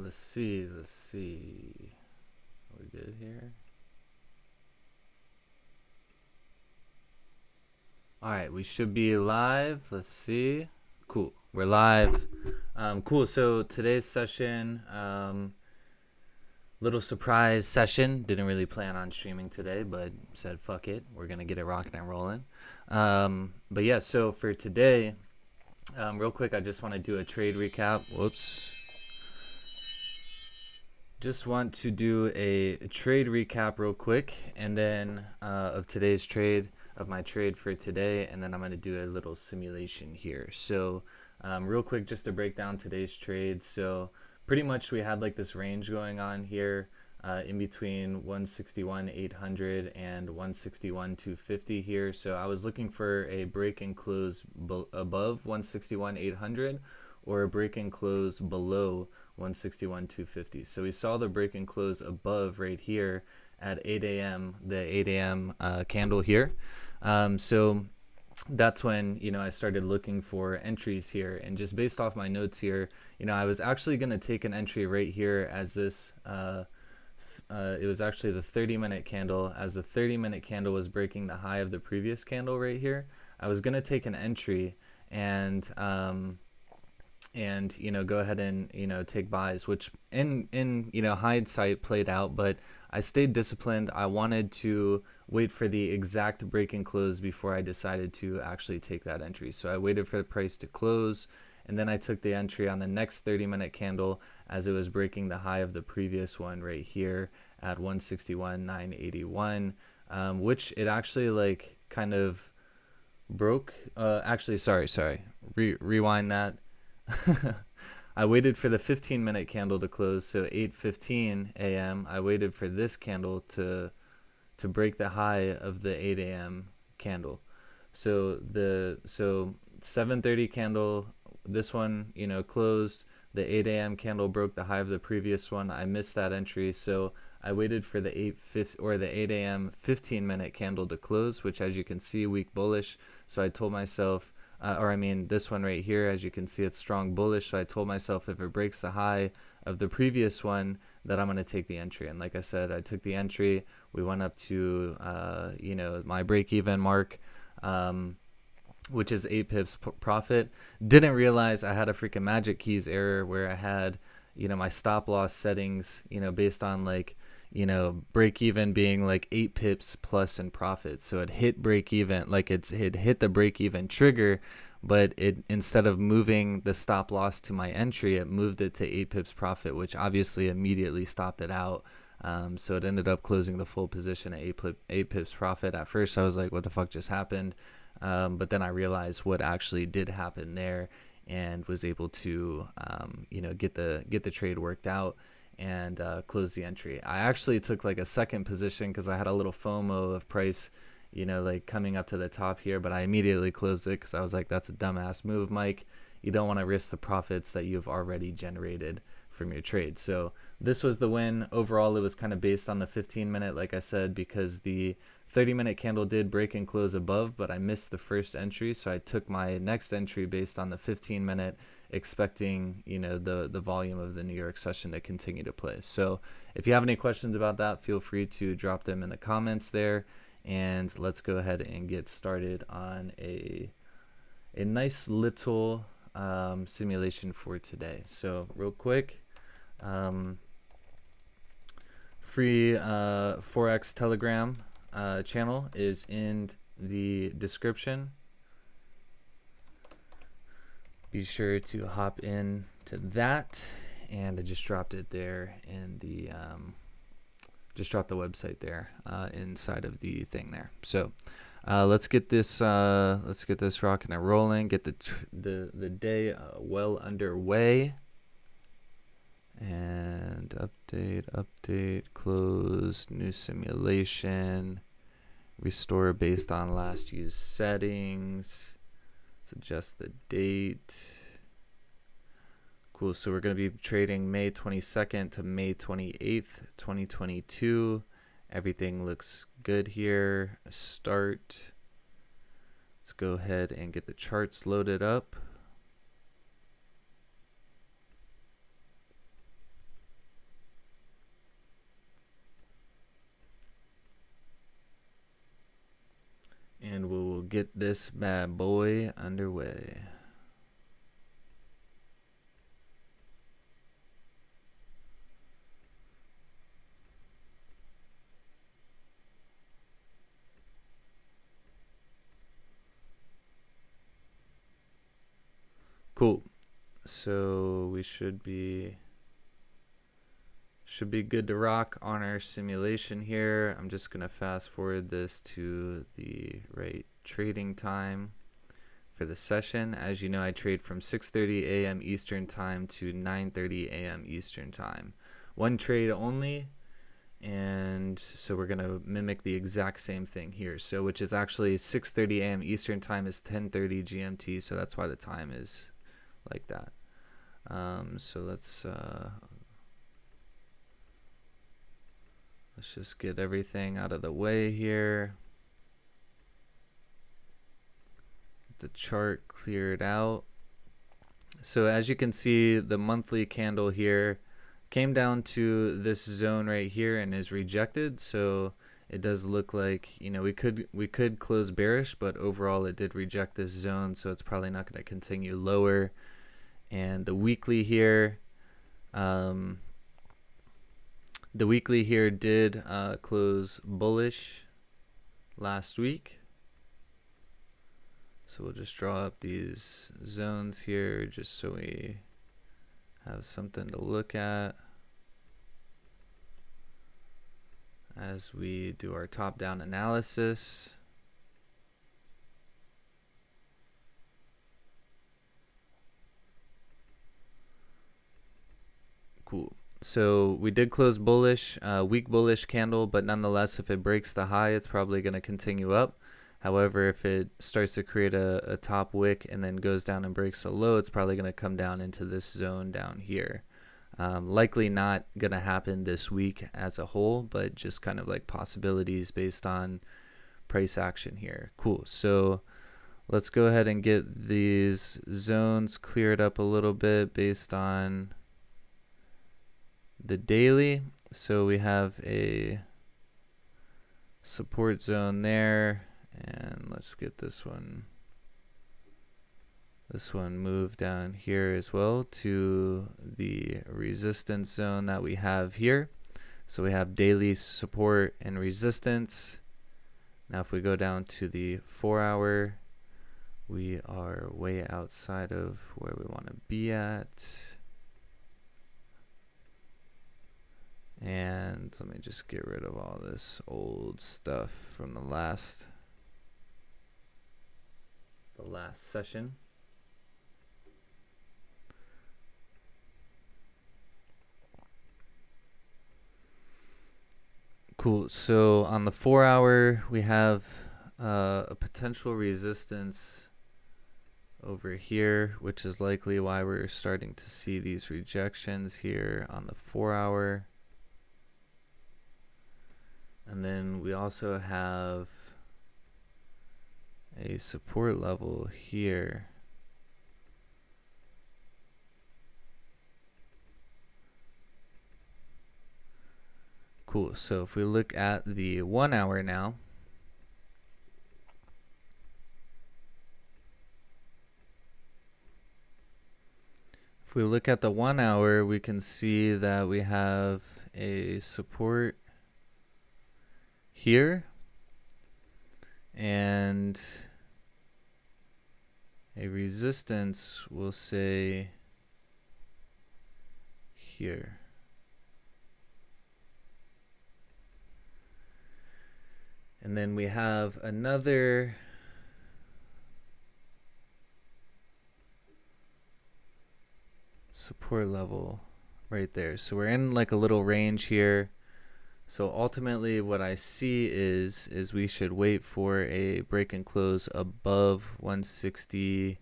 Let's see. Are we good here? All right, we should be live. Let's see. Cool, we're live. Cool. So today's session, little surprise session. Didn't really plan on streaming today, but said fuck it. We're gonna get it rocking and rolling. But yeah, so for today, real quick, I just want to do a trade recap. Whoops. Just want to do a trade recap real quick, and then of today's trade, of my trade for today, and then I'm going to do a little simulation here. So real quick, just to break down today's trade. So pretty much we had like this range going on here in between 161.800 and 161.250 here. So I was looking for a break and close above 161.800 or a break and close below 161.250. So we saw the break and close above right here at 8 a.m., the 8 a.m. Candle here. So that's when, I started looking for entries here. And just based off my notes here, I was actually going to take an entry right here as this, it was actually the 30-minute candle. As the 30-minute candle was breaking the high of the previous candle right here, I was going to take an entry and go ahead and take buys, which in hindsight played out, but I stayed disciplined. I wanted to wait for the exact break and close before I decided to actually take that entry. So I waited for the price to close, and then I took the entry on the next 30-minute candle as it was breaking the high of the previous one right here at 161.981, which it actually like kind of broke. Rewind that. I waited for the 15-minute candle to close, so 8:15 a.m. I waited for this candle to break the high of the 8 a.m. candle. So 7:30 candle, this one closed. The 8 a.m. candle broke the high of the previous one. I missed that entry, so I waited for the 8 a.m. 15-minute candle to close, which as you can see, weak bullish. So I told myself, this one right here, as you can see, it's strong bullish. So I told myself if it breaks the high of the previous one, that I'm going to take the entry. And like I said, I took the entry. We went up to, my break-even mark, which is 8 pips profit. Didn't realize I had a freaking magic keys error where I had, my stop loss settings, based on like, break even being like 8 pips plus in profit. So it hit break even, like it hit the break even trigger, but it, instead of moving the stop loss to my entry, it moved it to 8 pips profit, which obviously immediately stopped it out. So it ended up closing the full position at 8 pips profit. At first I was like, what the fuck just happened? But then I realized what actually did happen there and was able to, get the trade worked out and close the entry. I actually took like a second position because I had a little FOMO of price, like coming up to the top here, but I immediately closed it because I was like, that's a dumbass move, Mike. You don't want to risk the profits that you've already generated from your trade. So this was the win. Overall, it was kind of based on the 15-minute, like I said, because the 30-minute candle did break and close above, but I missed the first entry. So I took my next entry based on the 15-minute, expecting, the volume of the New York session to continue to play. So if you have any questions about that, feel free to drop them in the comments there. And let's go ahead and get started on a nice little simulation for today. So real quick, free Forex Telegram channel is in the description. Be sure to hop in to that, and I just dropped it there in the just dropped the website there inside of the thing there. So let's get this rocking and rolling. Get the day well underway. And update, close, new simulation, restore based on last used settings. Let's adjust the date. Cool, so we're going to be trading May 22nd to May 28th, 2022. Everything looks good here. Start. Let's go ahead and get the charts loaded up. And we will get this bad boy underway. Cool. So we should be good to rock on our simulation here. I'm just gonna fast forward this to the right trading time for the session. As you know, I trade from 6:30 a.m. Eastern time to 9:30 a.m. Eastern time. One trade only, and so we're gonna mimic the exact same thing here. So which is actually 6:30 a.m. Eastern time is 10:30 GMT, so that's why the time is like that. So let's just get everything out of the way here. Get the chart cleared out. So as you can see, the monthly candle here came down to this zone right here and is rejected. So it does look like, you know, we could close bearish, but overall it did reject this zone, so it's probably not going to continue lower. And the weekly here, did close bullish last week. So we'll just draw up these zones here just so we have something to look at as we do our top-down analysis. Cool. So we did close bullish, weak bullish candle, but nonetheless, if it breaks the high, it's probably going to continue up. However, if it starts to create a top wick and then goes down and breaks a low, it's probably going to come down into this zone down here. Likely not going to happen this week as a whole, but just kind of like possibilities based on price action here. Cool. So let's go ahead and get these zones cleared up a little bit based on the daily. So we have a support zone there, and let's get this one moved down here as well to the resistance zone that we have here. So we have daily support and resistance. Now if we go down to the 4 hour, we are way outside of where we want to be at. And let me just get rid of all this old stuff from the last session. Cool. So on the 4 hour, we have a potential resistance over here, which is likely why we're starting to see these rejections here on the 4 hour. And then we also have a support level here. Cool. So if we look at the 1 hour now, if we look at the 1 hour, we can see that we have a support here and a resistance, we'll say here. And then we have another support level right there. So we're in like a little range here. So ultimately what I see is we should wait for a break and close above 160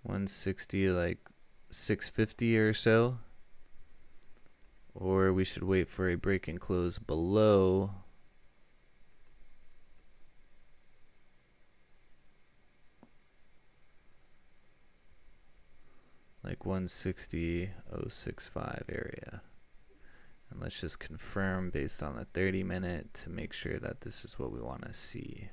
like 650 or so, or we should wait for a break and close below like 160.065 area. And let's just confirm based on the 30-minute to make sure that this is what we want to see.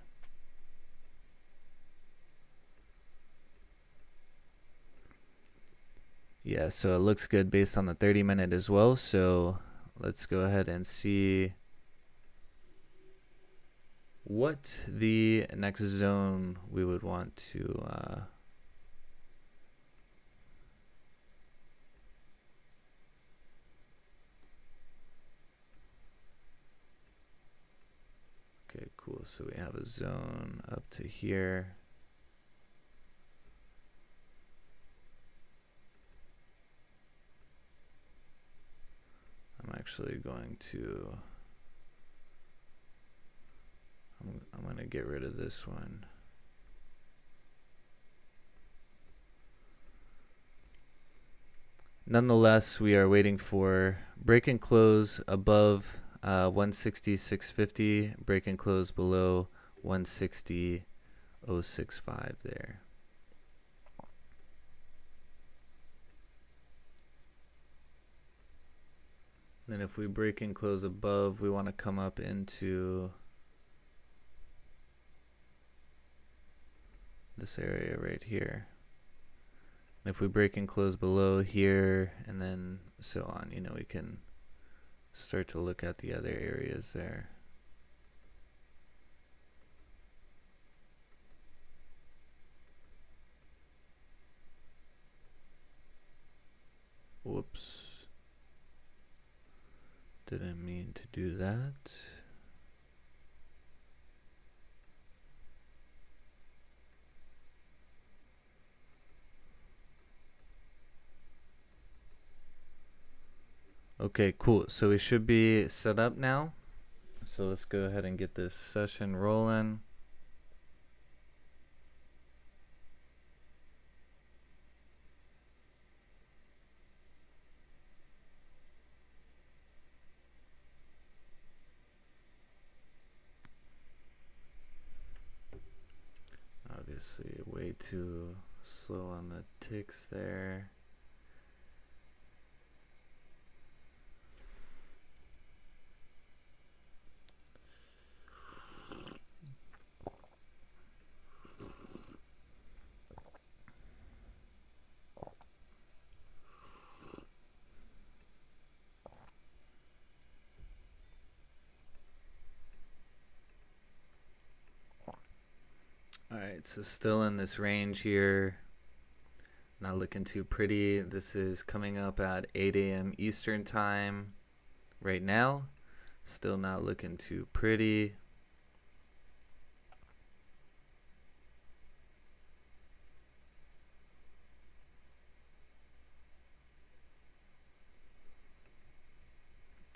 Yeah, so it looks good based on the 30-minute as well. So let's go ahead and see what the next zone we would want to okay, cool. So we have a zone up to here. I'm actually going to I'm going to get rid of this one. Nonetheless, we are waiting for break and close above 160.650, break and close below 160.065 there. Then if we break and close above, we want to come up into this area right here. And if we break and close below here and then so on, you know, we can start to look at the other areas there. Whoops. Didn't mean to do that. Okay, cool. So we should be set up now. So let's go ahead and get this session rolling. Obviously, way too slow on the ticks there. Alright, so still in this range here. Not looking too pretty. This is coming up at 8 a.m. Eastern time right now. Still not looking too pretty.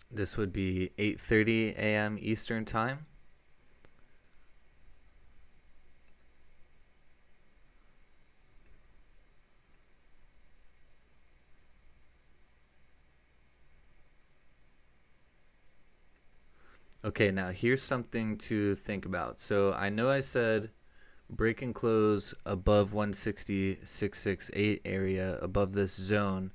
This would be 8:30 a.m. Eastern time. Okay, now here's something to think about. So I know I said break and close above 160.668 area, above this zone.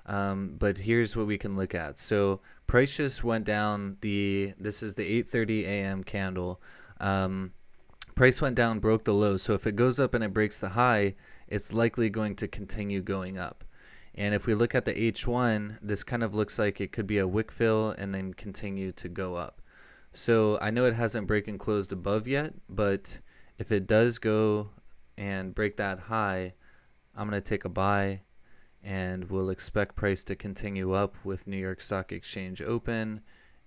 But here's what we can look at. So price just went down. This is the 8:30 a.m. candle. Price went down, broke the low. So if it goes up and it breaks the high, it's likely going to continue going up. And if we look at the H1, this kind of looks like it could be a wick fill and then continue to go up. So I know it hasn't break and closed above yet, but if it does go and break that high, I'm going to take a buy, and we'll expect price to continue up with New York Stock Exchange open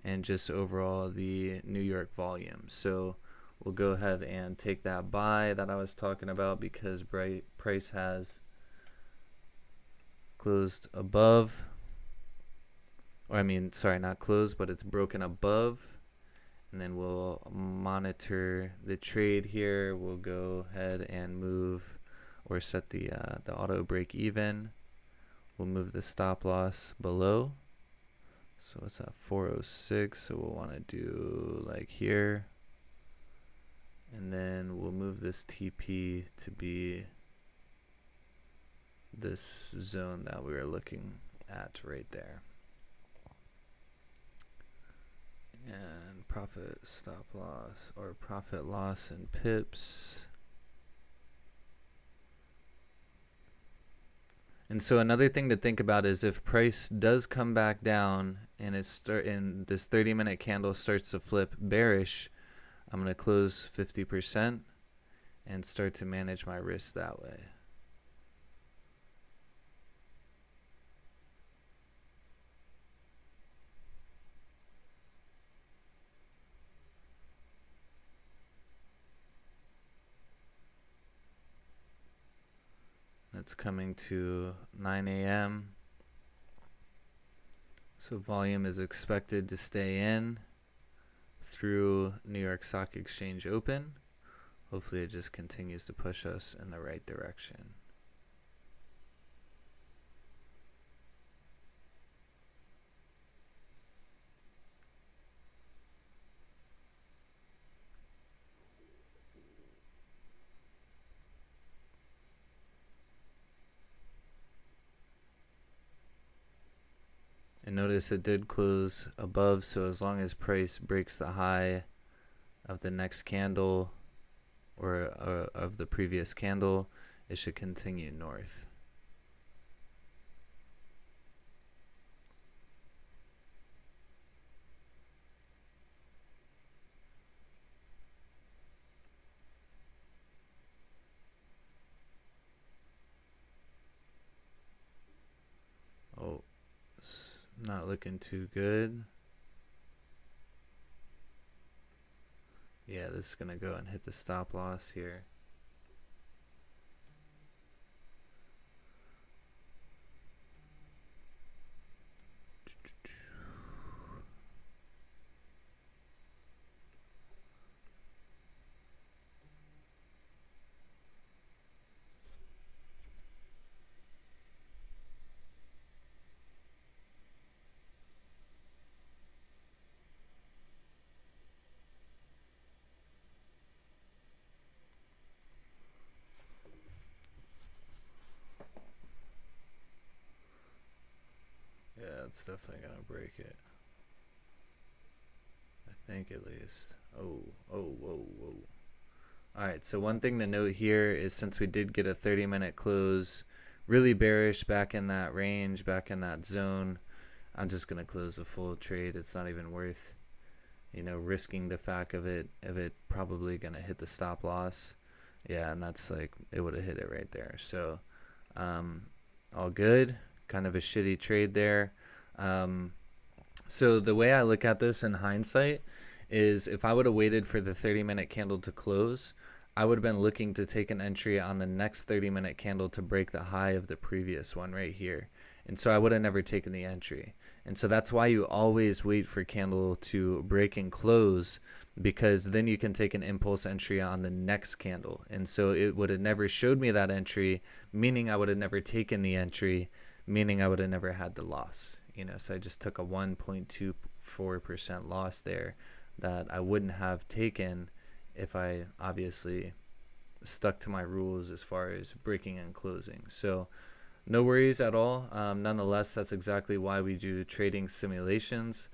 and just overall the New York volume. So we'll go ahead and take that buy that I was talking about because price has closed above, or I mean, sorry, not closed, but it's broken above. And then we'll monitor the trade here. We'll go ahead and move or set the auto break even. We'll move the stop loss below. So it's at 406. So we'll want to do like here. And then we'll move this TP to be this zone that we were looking at right there. And profit stop loss or profit loss in pips. And so another thing to think about is if price does come back down and this 30-minute candle starts to flip bearish, I'm going to close 50% and start to manage my risk that way. It's coming to 9 a.m. So volume is expected to stay in through New York Stock Exchange Open. Hopefully it just continues to push us in the right direction. And notice it did close above, so as long as price breaks the high of the next candle or of the previous candle, it should continue north. Oh, it's not looking too good. Yeah, this is going to go and hit the stop loss here. Yeah, it's definitely going to break it. I think at least. Oh, whoa. Alright, so one thing to note here is since we did get a 30-minute close, really bearish back in that range, back in that zone, I'm just going to close the full trade. It's not even worth, risking the fact of it probably going to hit the stop loss. Yeah, and that's like, it would have hit it right there. So, all good. Kind of a shitty trade there. So the way I look at this in hindsight is if I would have waited for the 30-minute candle to close, I would have been looking to take an entry on the next 30-minute candle to break the high of the previous one right here. And so I would have never taken the entry. And so that's why you always wait for candle to break and close, because then you can take an impulse entry on the next candle. And so it would have never showed me that entry, meaning I would have never taken the entry, meaning I would have never had the loss. So I just took a 1.24% loss there that I wouldn't have taken if I obviously stuck to my rules as far as breaking and closing. So no worries at all. Nonetheless, that's exactly why we do trading simulations.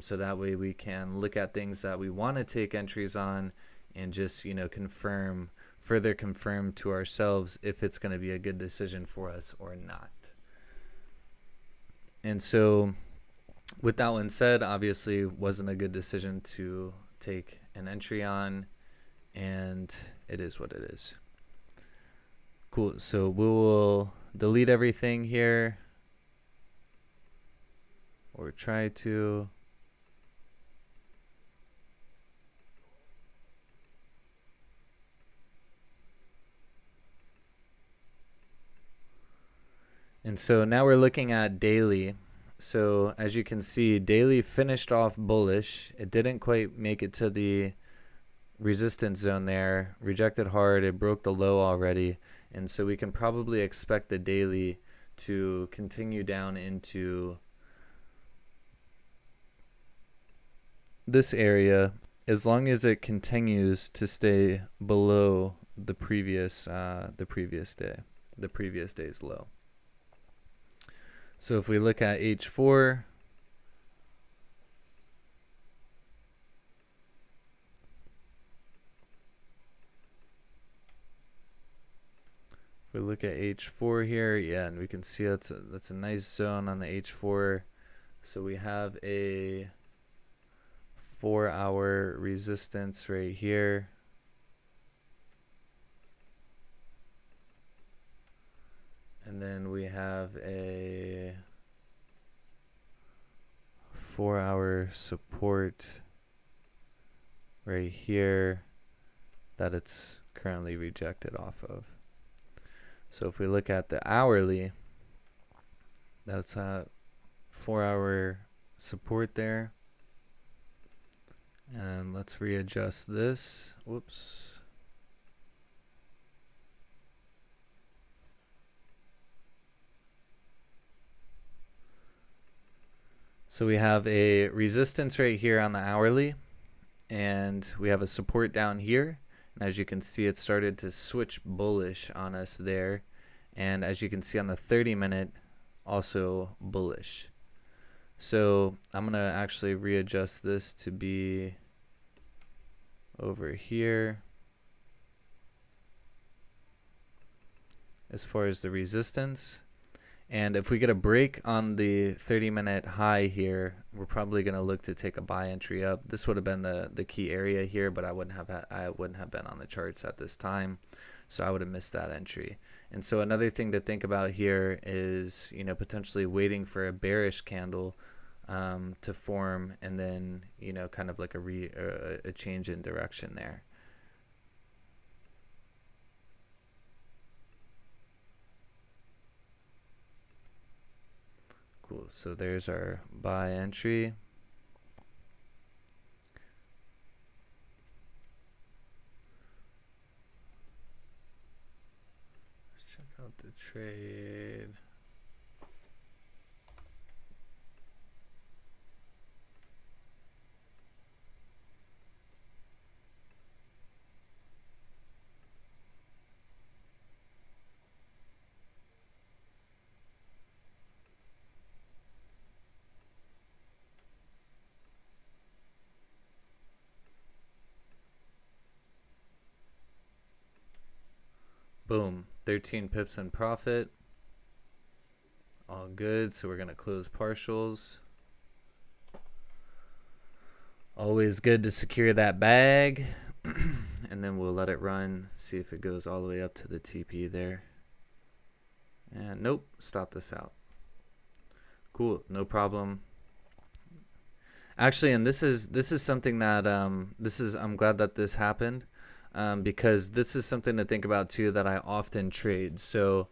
So that way we can look at things that we want to take entries on and just, further confirm to ourselves if it's going to be a good decision for us or not. And so with that one said, obviously wasn't a good decision to take an entry on, and it is what it is. Cool. So we will delete everything here, or try to. And so now we're looking at daily. So as you can see, daily finished off bullish. It didn't quite make it to the resistance zone there. Rejected hard. It broke the low already. And so we can probably expect the daily to continue down into this area as long as it continues to stay below the previous day. the previous day's low. So if we look at H4, if we look at H4 here, yeah, and we can see that's a nice zone on the H4. So we have a 4-hour resistance right here. And then we have a 4-hour support right here that it's currently rejected off of. So if we look at the hourly, that's a 4-hour support there. And let's readjust this. Whoops. So we have a resistance right here on the hourly, and we have a support down here. And as you can see, it started to switch bullish on us there. And as you can see on the 30-minute, also bullish. So I'm going to actually readjust this to be over here as far as the resistance. And if we get a break on the 30-minute high here, we're probably going to look to take a buy entry up. This would have been the key area here, but I wouldn't have been on the charts at this time, so I would have missed that entry. And so another thing to think about here is, you know, potentially waiting for a bearish candle to form, and then, you know, kind of like a change in direction there. Cool. So there's our buy entry. Let's check out the trade. Boom, 13 pips in profit. All good, so we're going to close partials. Always good to secure that bag. And then we'll let it run, see if it goes all the way up to the TP there. And nope, stop this out. Cool, no problem. Actually, and this is something that I'm glad that this happened. Because this is something to think about too that I often trade. So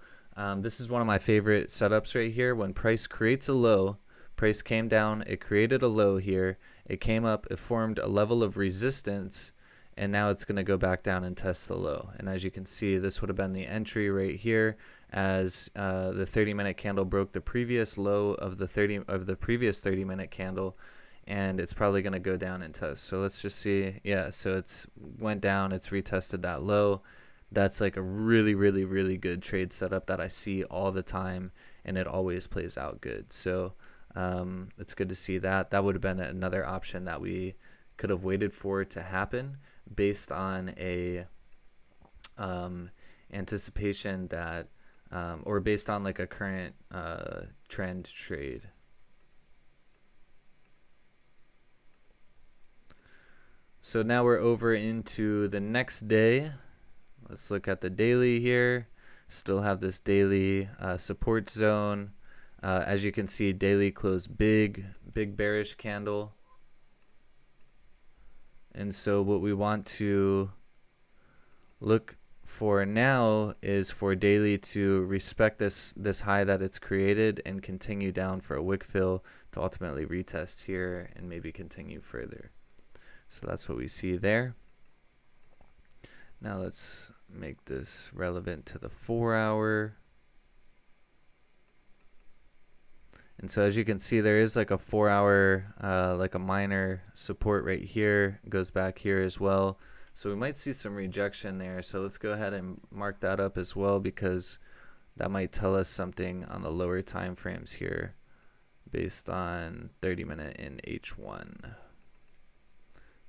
this is one of my favorite setups right here. When price creates a low, price came down, it created a low here, it came up, it formed a level of resistance, and now it's going to go back down and test the low. And as you can see, this would have been the entry right here as the 30-minute candle broke the previous low of the previous 30-minute candle. And it's probably going to go down and test. So let's just see. Yeah, so it's went down. It's retested that low. That's like a really, really, really good trade setup that I see all the time, and it always plays out good. So it's good to see that. That would have been another option that we could have waited for to happen based on a anticipation that, or based on like a current trend trade. So now we're over into the next day. Let's look at the daily here. Still have this daily support zone. As you can see, daily closed big bearish candle. And so what we want to look for now is for daily to respect this high that it's created and continue down for a wick fill to ultimately retest here and maybe continue further. So that's what we see there. Now let's make this relevant to the 4-hour. And so as you can see, there is like a 4-hour, like a minor support right here. It goes back here as well. So we might see some rejection there. So let's go ahead and mark that up as well, because that might tell us something on the lower time frames here based on 30-minute in H1.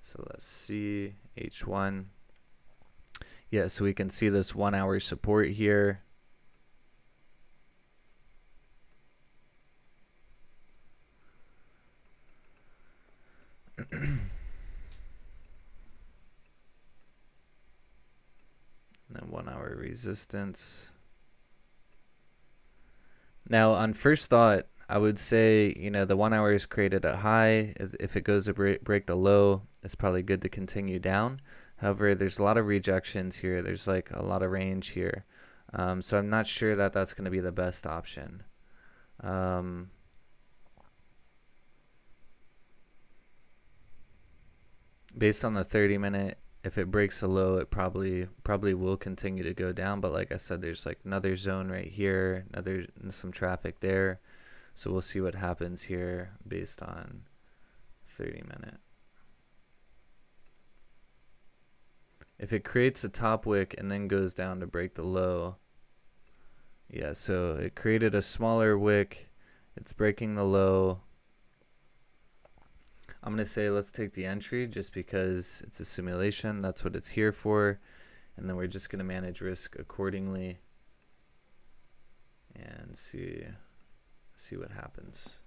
So let's see H1. Yeah, so we can see this 1 hour support here. And then 1 hour resistance. Now, on first thought, I would say, you know, the 1 hour is created at high. If it goes to break the low, it's probably good to continue down. However, there's a lot of rejections here. There's like a lot of range here. So I'm not sure that that's going to be the best option. Based on the 30-minute, if it breaks a low, it probably will continue to go down. But like I said, there's like another zone right here, some traffic there. So we'll see what happens here based on 30-minute. If it creates a top wick and then goes down to break the low, yeah, so it created a smaller wick. It's breaking the low. I'm going to say let's take the entry just because it's a simulation. That's what it's here for. And then we're just going to manage risk accordingly and see what happens.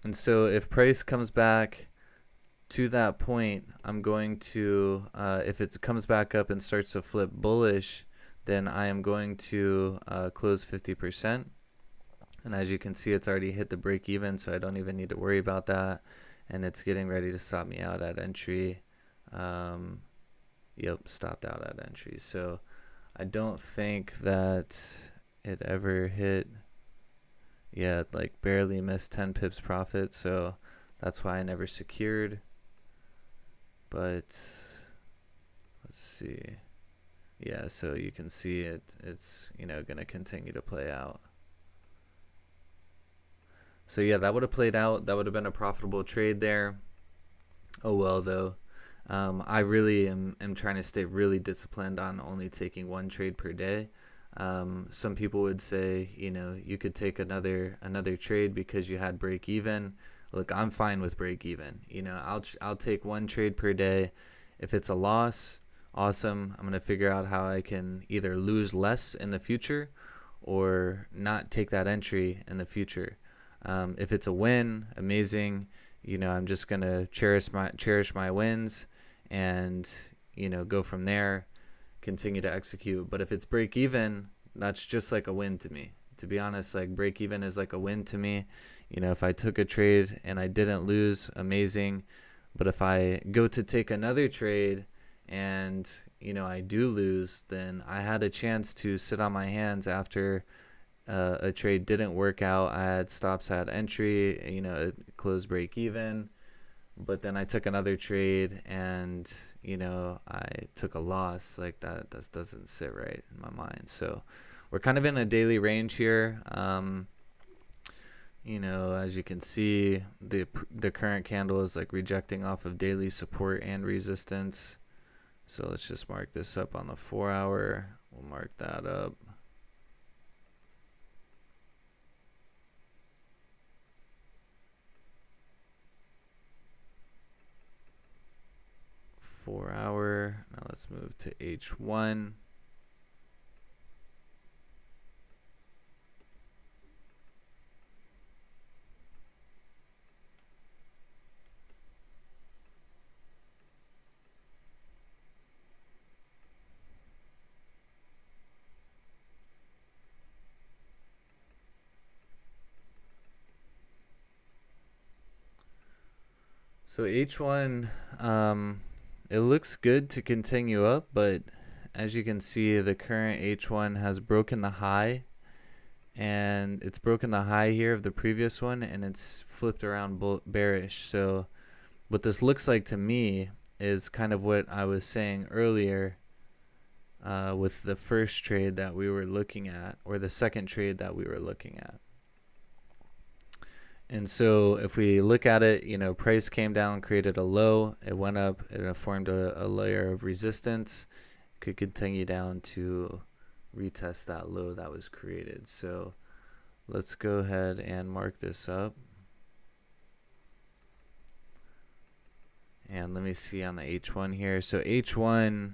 And so if price comes back to that point, I'm going to, if it comes back up and starts to flip bullish, then I am going to close 50%. And as you can see, it's already hit the break even, so I don't even need to worry about that. And it's getting ready to stop me out at entry. Yep, stopped out at entry. So I don't think that it ever hit. Yeah, like barely missed 10 pips profit, so that's why I never secured. But let's see. Yeah, so you can see it's you know, going to continue to play out. So yeah, that would have played out. That would have been a profitable trade there. Oh well, though. I really am trying to stay really disciplined on only taking one trade per day. Some people would say, you know, you could take another trade because you had break even. Look, I'm fine with break even. You know, I'll take one trade per day. If it's a loss, awesome. I'm going to figure out how I can either lose less in the future or not take that entry in the future. If it's a win, amazing. You know, I'm just going to cherish my wins and, you know, go from there, continue to execute. But if it's break even, that's just like a win to me. To be honest, like break even is like a win to me. You know, if I took a trade and I didn't lose, amazing. But if I go to take another trade and, you know, I do lose, then I had a chance to sit on my hands after a trade didn't work out. I had stops at entry, you know, it closed break even. But then I took another trade and, you know, I took a loss. Like that doesn't sit right in my mind. So we're kind of in a daily range here. You know, as you can see, the current candle is like rejecting off of daily support and resistance. So let's just mark this up on the 4 hour. We'll mark that up. .4 hour. Now let's move to H1. So H1, it looks good to continue up, but as you can see, the current H1 has broken the high, and it's broken the high here of the previous one, and it's flipped around bearish. So what this looks like to me is kind of what I was saying earlier, with the first trade that we were looking at, or the second trade that we were looking at. And so if we look at it, you know, price came down, created a low, it went up, it formed a layer of resistance, could continue down to retest that low that was created. So let's go ahead and mark this up. And let me see on the H1 here. So H1,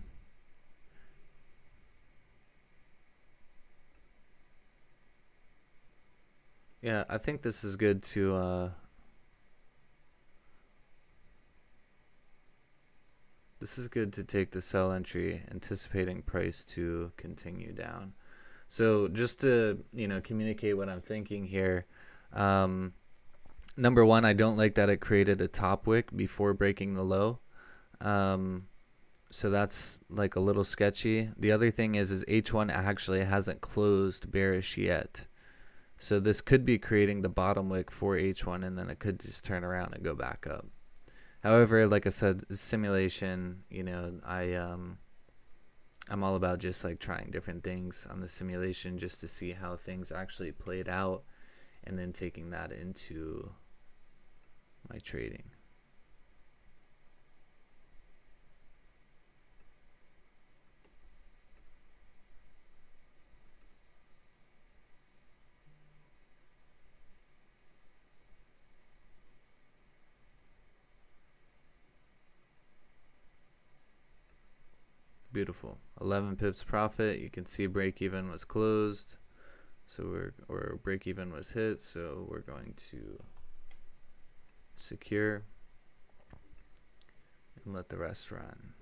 yeah, I think this is good to take the sell entry, anticipating price to continue down. So just to, you know, communicate what I'm thinking here, number one, I don't like that it created a top wick before breaking the low. So that's like a little sketchy. The other thing is H1 actually hasn't closed bearish yet. So this could be creating the bottom wick for H1, and then it could just turn around and go back up. However, like I said, simulation, you know, I'm all about just like trying different things on the simulation just to see how things actually played out, and then taking that into my trading. Beautiful. 11 pips profit. You can see break even was closed. So or break even was hit. So we're going to secure and let the rest run.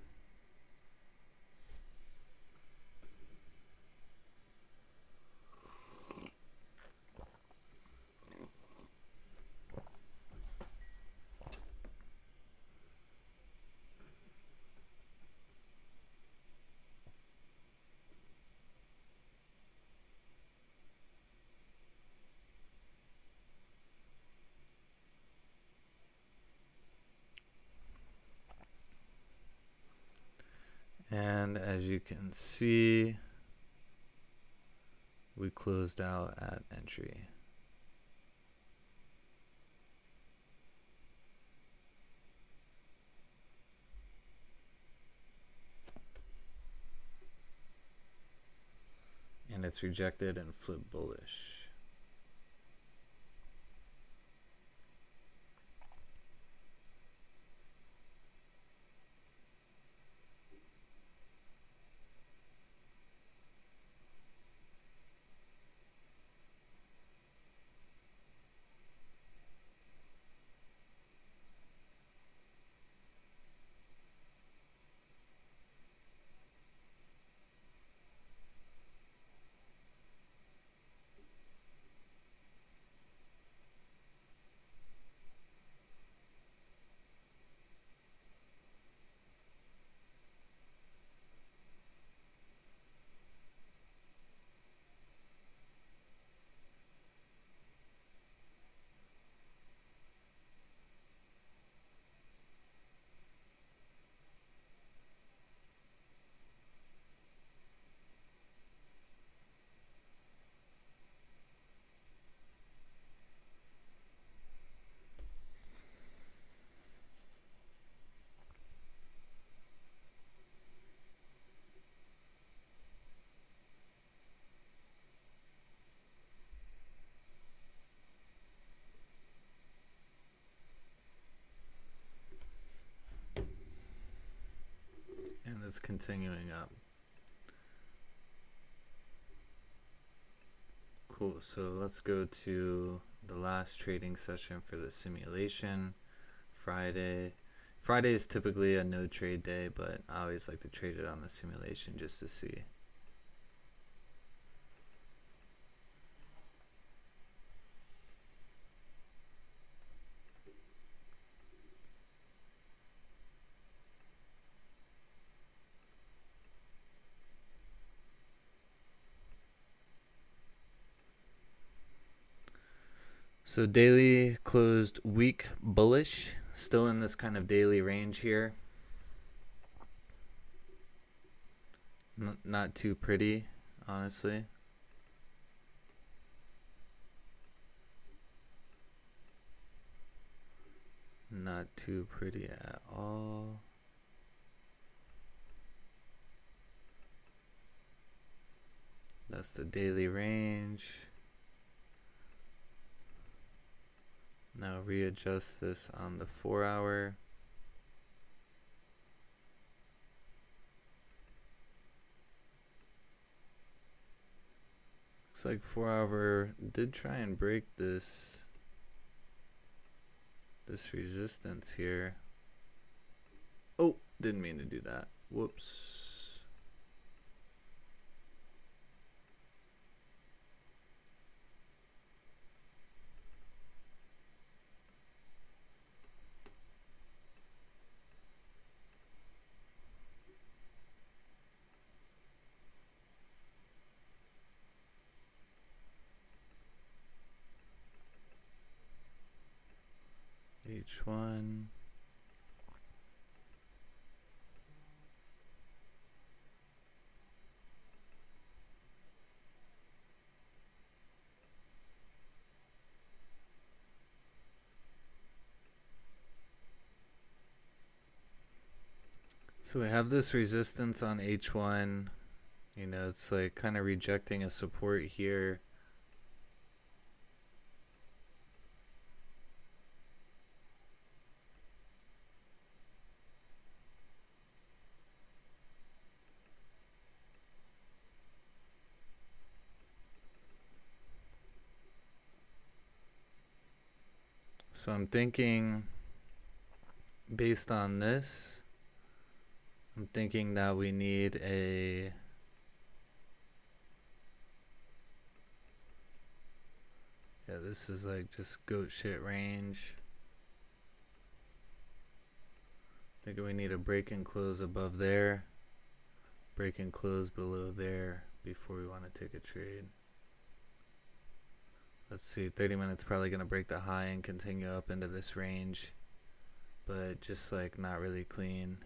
And as you can see, we closed out at entry. And it's rejected and flipped bullish. And it's continuing up. Cool. So let's go to the last trading session for the simulation. Friday. Friday is typically a no trade day, but I always like to trade it on the simulation just to see. So daily closed weak bullish, still in this kind of daily range here. Not too pretty, honestly. Not too pretty at all. That's the daily range. Now readjust this on the 4 hour. Looks like 4 hour did try and break this resistance here. Oh, didn't mean to do that. Whoops. H1. So we have this resistance on H1. You know, it's like kind of rejecting a support here. So I'm thinking, based on this, I'm thinking that we need a this is like just goat shit range. Thinking we need a break and close above there, break and close below there before we want to take a trade. Let's see, 30 minutes probably going to break the high and continue up into this range, but just like not really clean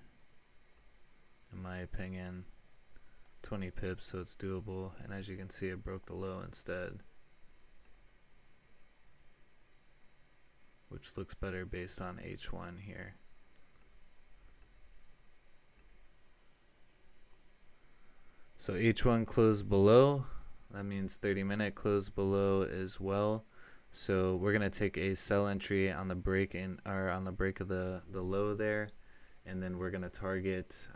in my opinion. 20 pips, so it's doable, and as you can see, it broke the low instead, which looks better based on H1 here. So H1 closed below. That means 30-minute close below as well. So we're gonna take a sell entry on the break on the break of the low there, and then we're gonna target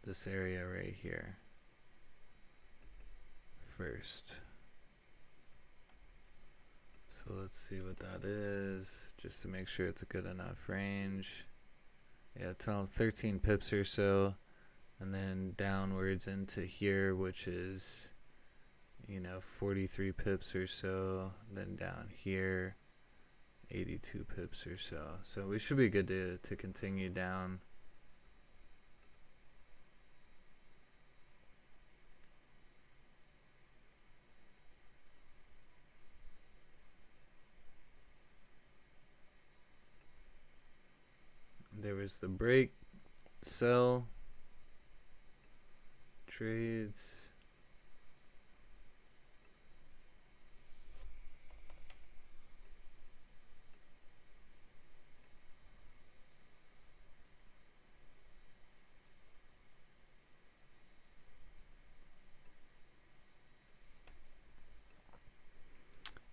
this area right here first. So let's see what that is, just to make sure it's a good enough range. Yeah, 13 pips or so, and then downwards into here, which is, 43 pips or so, then down here 82 pips or so. So we should be good to continue down. There was the break, sell, trades.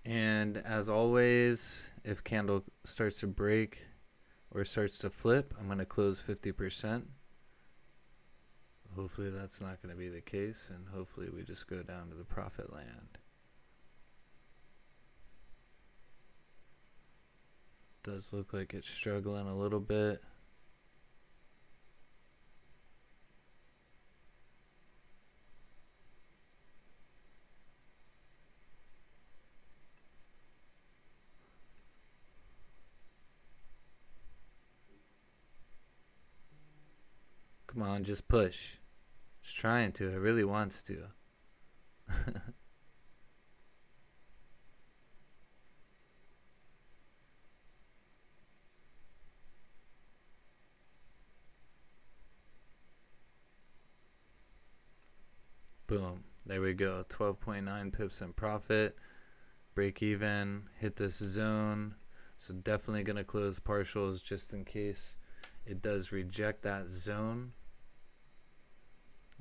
And as always, if candle starts to break or starts to flip, I'm going to close 50%. Hopefully that's not going to be the case, and hopefully we just go down to the profit land. Does look like it's struggling a little bit. Come on, just push. It's trying to. It really wants to. Boom. There we go. 12.9 pips in profit. Break even. Hit this zone. So definitely going to close partials just in case it does reject that zone.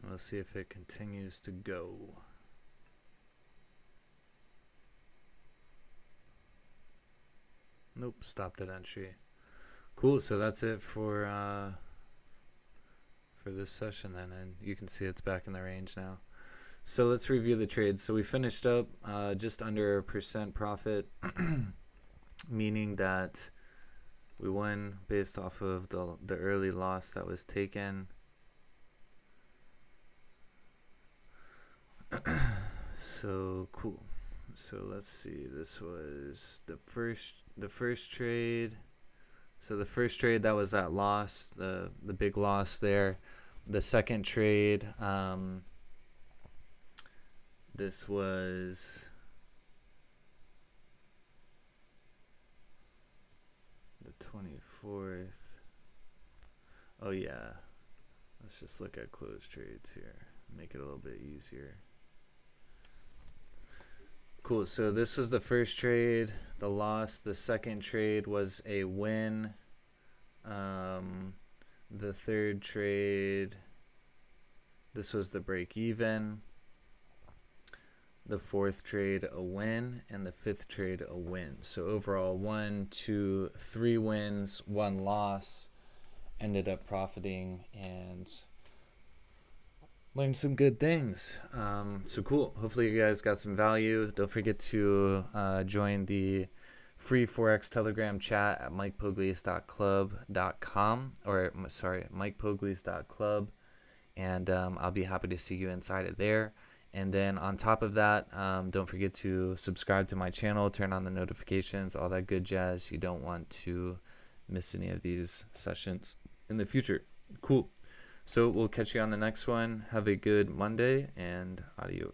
And we'll see if it continues to go. Nope, stopped at entry. Cool, so that's it for this session then, and you can see it's back in the range now. So let's review the trades. So we finished up just under 1% profit, meaning that we won based off of the early loss that was taken. So cool. So let's see. This was the first trade. So the first trade, that was that loss, the big loss there. The second trade, this was the 24th. Oh yeah, let's just look at closed trades here, make it a little bit easier. Cool, so this was the first trade, the loss. The second trade was a win. The third trade, this was the break even. The fourth trade, a win, and the fifth trade, a win. So overall, 1, 2, 3 wins, 1 loss. Ended up profiting and learned some good things. So cool. Hopefully you guys got some value. Don't forget to join the free Forex Telegram chat at mikepoglies.club.com, or sorry, mikepoglies.club, and I'll be happy to see you inside of there. And then on top of that, don't forget to subscribe to my channel, turn on the notifications, all that good jazz. You don't want to miss any of these sessions in the future. Cool. So we'll catch you on the next one. Have a good Monday, and adios.